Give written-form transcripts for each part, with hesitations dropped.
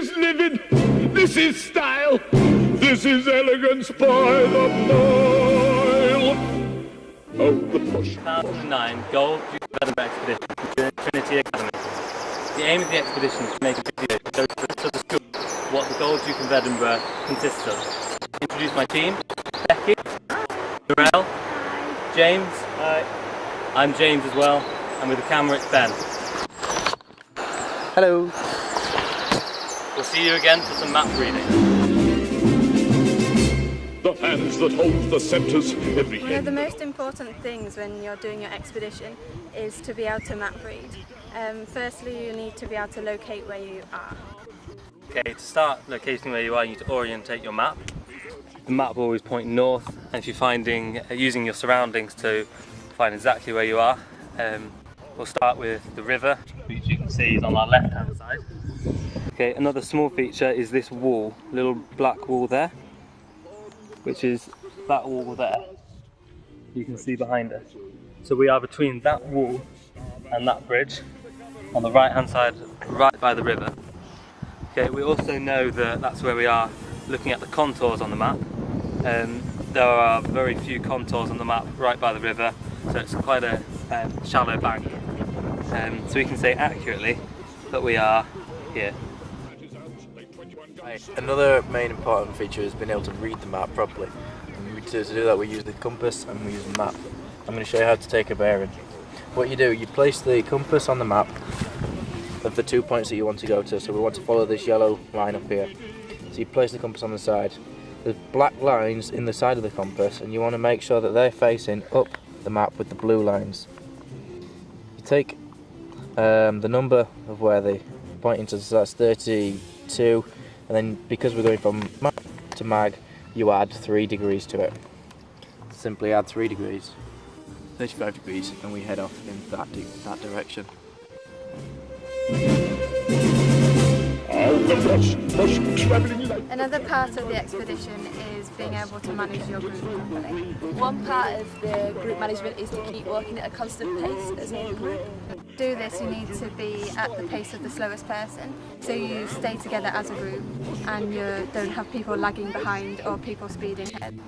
is living, this is style, this is elegance by the mile. Oh, the push. 2009 Gold Edinborough Expedition to Trinity Academy. The aim of the expedition is to make a video to show to the school what the Gold Duke of Edinburgh consists of. Introduce my team: Becky, Narelle, James. Hi. I'm James as well, and with the camera it's Ben. Hello. We'll see you again for some map reading. The hands that hold the sceptres every One of the most important things when you're doing your expedition is to be able to map read. Firstly, you need to be able to locate where you are. Okay, to start locating where you are, you need to orientate your map. The map will always point north, and if you're using your surroundings to find exactly where you are, we'll start with the river, which you can see is on our left hand side. Okay, another small feature is this wall, little black wall there, which is that wall there, you can see behind us. So we are between that wall and that bridge on the right hand side, right by the river. Okay, we also know that that's where we are looking at the contours on the map. There are very few contours on the map right by the river, so it's quite a shallow bank. So we can say accurately that we are here. Another main important feature is being able to read the map properly. And to do that we use the compass and we use the map. I'm going to show you how to take a bearing. What you do, you place the compass on the map of the 2 points that you want to go to. So we want to follow this yellow line up here. So you place the compass on the side. There's black lines in the side of the compass and you want to make sure that they're facing up the map with the blue lines. You take the number of where they pointing to, so that's 32. And then because we're going from mag to mag, you add 3 degrees to it. Simply add 3 degrees, 35 degrees, and we head off in that direction. Another part of the expedition is being able to manage your group properly. One part of the group management is to keep walking at a constant pace as a group. To do this, you need to be at the pace of the slowest person, so you stay together as a group and you don't have people lagging behind or people speeding ahead.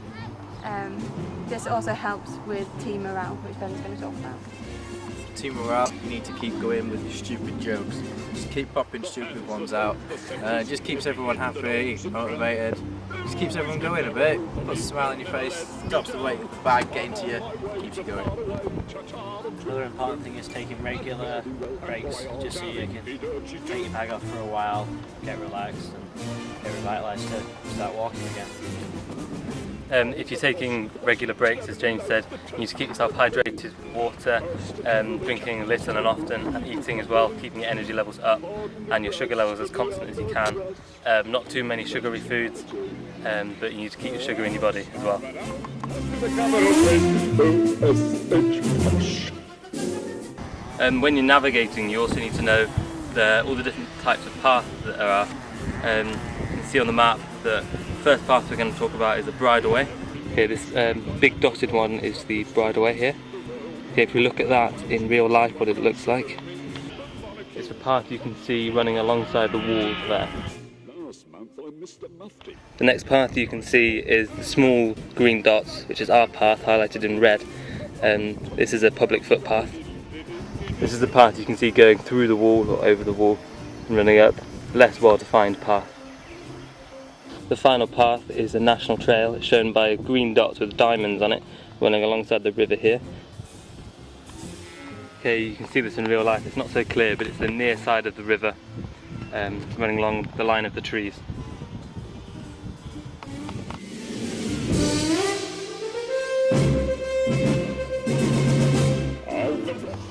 This also helps with team morale, which Ben's going to talk about. Team morale, you need to keep going with your stupid jokes. Just keep popping stupid ones out. Just keeps everyone happy, motivated. Just keeps everyone going a bit. Puts a smile on your face, stops the weight of the bag getting to you, keeps you going. Another important thing is taking regular breaks, just so you can take your bag off for a while, get relaxed and get revitalised to start walking again. If you're taking regular breaks, as James said, you need to keep yourself hydrated with water, drinking little and often, and eating as well, keeping your energy levels up and your sugar levels as constant as you can. Not too many sugary foods, but you need to keep your sugar in your body as well. When you're navigating, you also need to know all the different types of paths that there are. You can see on the map that the first path we're going to talk about is the bridleway. Okay, this big dotted one is the bridleway here. Okay, if we look at that in real life, what it looks like, it's a path you can see running alongside the wall there. The next path you can see is the small green dots, which is our path highlighted in red. This is a public footpath. This is the path you can see going through the wall or over the wall and running up less well-defined path. The final path is a national trail. It's shown by green dots with diamonds on it running alongside the river here. Okay, you can see this in real life. It's not so clear, but it's the near side of the river running along the line of the trees.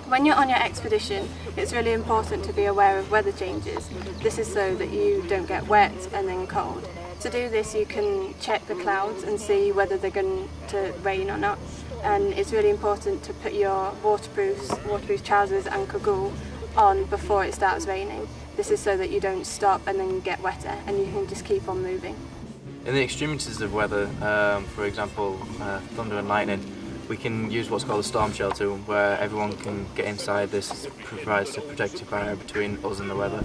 When you're on your expedition, it's really important to be aware of weather changes. This is so that you don't get wet and then cold. To do this, you can check the clouds and see whether they're going to rain or not. And it's really important to put your waterproof trousers and cagoule on before it starts raining. This is so that you don't stop and then get wetter and you can just keep on moving. In the extremities of weather, for example thunder and lightning, we can use what's called a storm shelter, where everyone can get inside. This provides a protective barrier between us and the weather.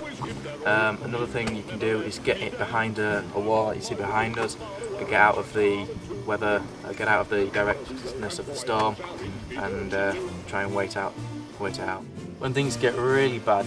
Another thing you can do is get it behind a wall that you see behind us, get out of the weather, get out of the directness of the storm, and try and wait it out. When things get really bad,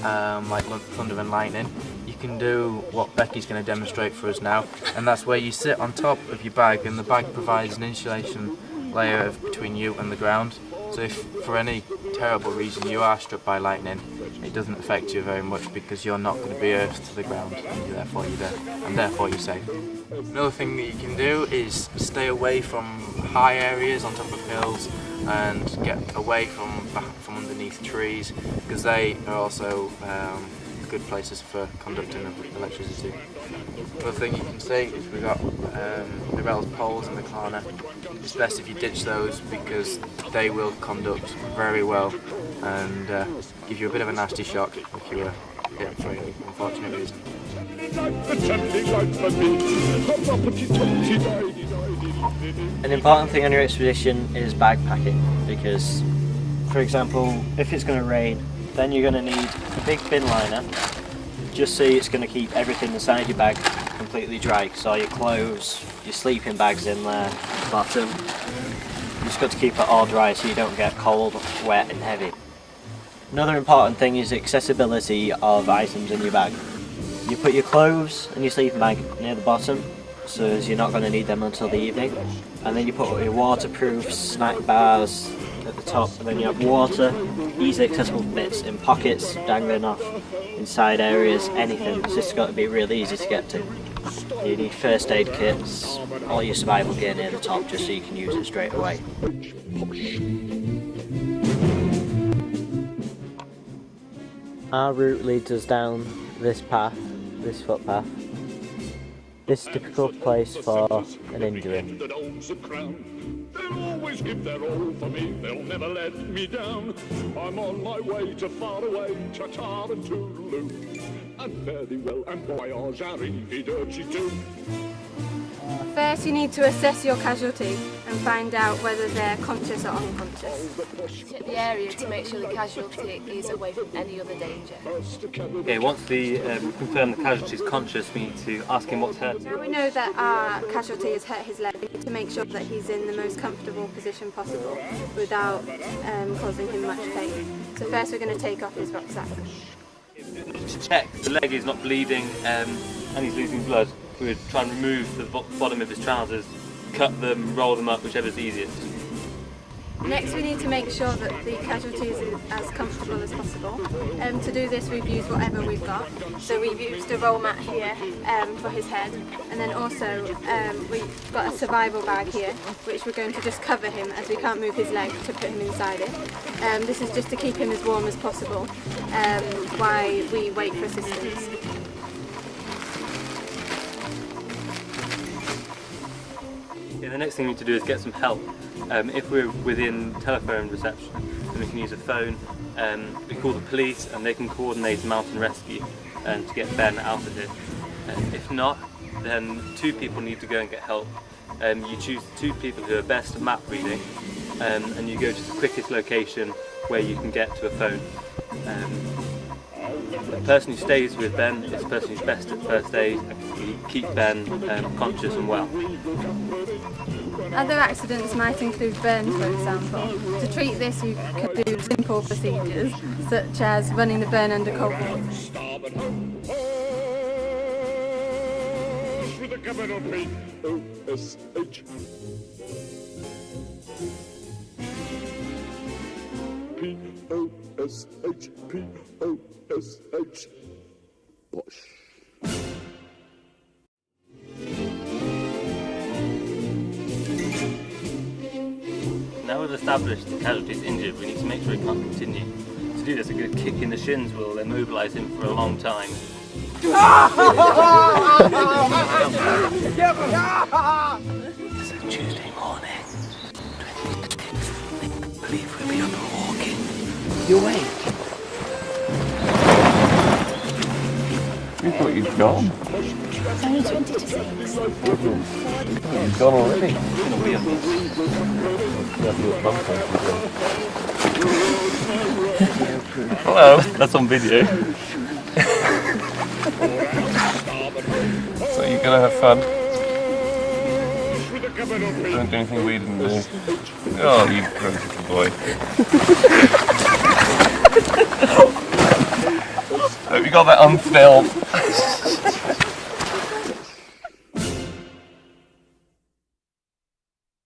like thunder and lightning, you can do what Becky's going to demonstrate for us now, and that's where you sit on top of your bag, and the bag provides an insulation layer between you and the ground. So if for any terrible reason you are struck by lightning, it doesn't affect you very much because you're not going to be earthed to the ground, and therefore you're safe. Another thing that you can do is stay away from high areas on top of hills and get away from underneath trees, because they are also good places for conducting of electricity. Another thing you can see is we've got narelle poles in the corner. It's best if you ditch those because they will conduct very well and give you a bit of a nasty shock if you were hit for any unfortunate reason. An important thing on your expedition is bag packing, because, for example, if it's going to rain, then you're going to need a big bin liner, just so it's going to keep everything inside your bag completely dry. So your clothes, your sleeping bags in there, bottom. You just got to keep it all dry so you don't get cold, wet and heavy. Another important thing is accessibility of items in your bag. You put your clothes and your sleeping bag near the bottom, so as you're not going to need them until the evening. And then you put your waterproof snack bars at the top, and then you have water, easy accessible bits in pockets, dangling off, inside areas, anything. It's just got to be really easy to get to. You need first aid kits, all your survival gear near the top, just so you can use it straight away. Our route leads us down this path, this footpath. This typical place for an injury. They'll always give their all for me, they'll never let me down. I'm on my way to far away, ta-ta and toodaloo. And fare thee well, and voyage arrivederci too. First you need to assess your casualty and find out whether they're conscious or unconscious. Check the area to make sure the casualty is away from any other danger. Okay, once we confirm the casualty is conscious, we need to ask him what's hurt. Now we know that our casualty has hurt his leg. We need to make sure that he's in the most comfortable position possible without causing him much pain. So first we're going to take off his rucksack. To check the leg is not bleeding and he's losing blood, we would try and remove the bottom of his trousers, cut them, roll them up, whichever's easiest. Next we need to make sure that the casualty is as comfortable as possible. To do this we've used whatever we've got. So we've used a roll mat here for his head, and then also we've got a survival bag here which we're going to just cover him as we can't move his leg to put him inside it. This is just to keep him as warm as possible while we wait for assistance. Yeah, the next thing we need to do is get some help. If we're within telephone reception, then we can use a phone. We call the police and they can coordinate a mountain rescue to get Ben out of here. If not, then two people need to go and get help. You choose two people who are best at map reading and you go to the quickest location where you can get to a phone. The person who stays with Ben is the person who's best at first aid and can keep Ben conscious and well. Other accidents might include burns, for example. To treat this you could do simple procedures such as running the burn under cold water. Starboard with a capital P-O-S-H. P-O-S-H, P-O-S-H. Push. Now we've established the casualty is injured, we need to make sure he can't continue. To do this, a good kick in the shins will immobilise him for a long time. It's a Tuesday morning, 25th. I believe we'll be up and walking. You awake? I thought you'd gone. It's only 20 to 6. You've gone already. Hello, that's on video. So you're gonna have fun. Don't do anything we didn't do. Oh, you gross little boy. Hope you got that on film.